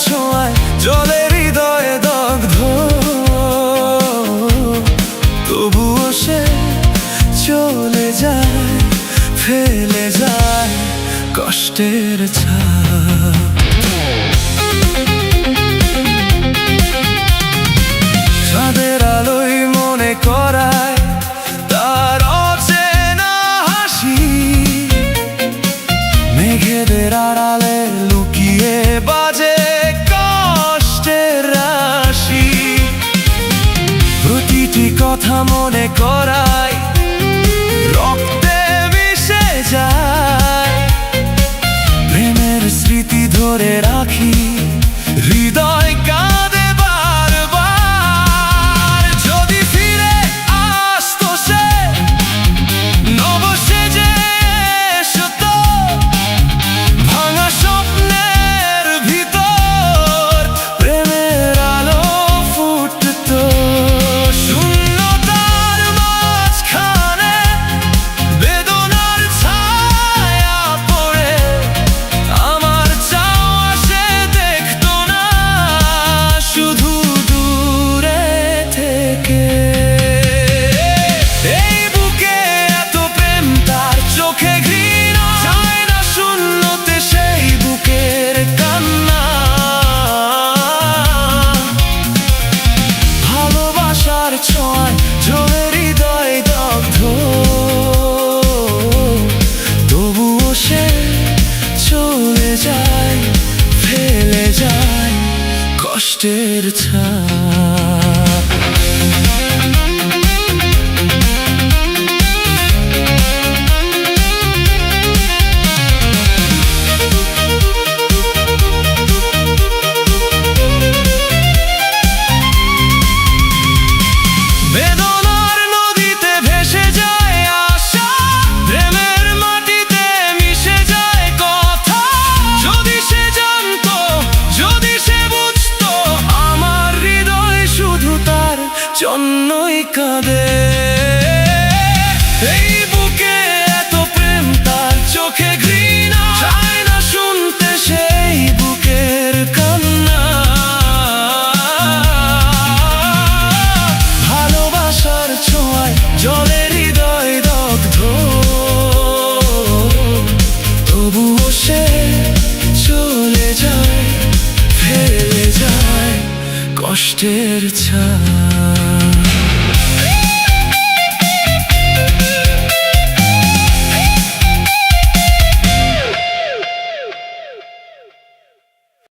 ছোঁয়ায় জলে হৃদয়ে দগ্ধ, তবুও সে চলে যায়, ফেলে যায় কষ্টের ছাপ। চাঁদের আলোয় মনে করায় তার অচেনা হাসি, মেঘেদের আড়ালে লুকিয়ে বাজে কষ্টের রাশি। প্রতিটি কথা মনে করায় রক্তে মিশে যায়, প্রেমের স্মৃতি ধরে রাখি, হৃদয় কাঁদে বারবার। যদি ফিরে আসতো সে নবসেজে এসতো, ভাঙা স্বপ্নের ভিতর প্রেমের আলো ফুটতো। শূন্যতার মাঝখানে বেদনার ছায়া পড়ে আমার চাওয়া সে দেখতো না, শুধু দূরে থেকে। এই বুকে এত প্রেম, তার চোখে ঘৃণা, যায় না শূন্যতে সেই বুকের কান্না। ভালোবাসার ছোঁয়ায় জলে হৃদয় দগ্ধ, তবুও সে চলে যায়, ফেলে যায় কষ্টের ছাপ। বেদনার নদীতে ভেসে যায় আশা, প্রেমের মাটিতে মিশে যায় কথা। যদি সে জানতো, যদি সে বুঝতো, আমার হৃদয় শুধু তার জন্যই কাঁদে। এই বুকে এত প্রেম, তার চোখে ঘৃণা, চায় না শুনতে সেই বুকের কান্না। ভালোবাসার ছোঁয়ায় জলে হৃদয় দগ্ধ, তবুও সে চলে যায়, ফেলে যায় কষ্টের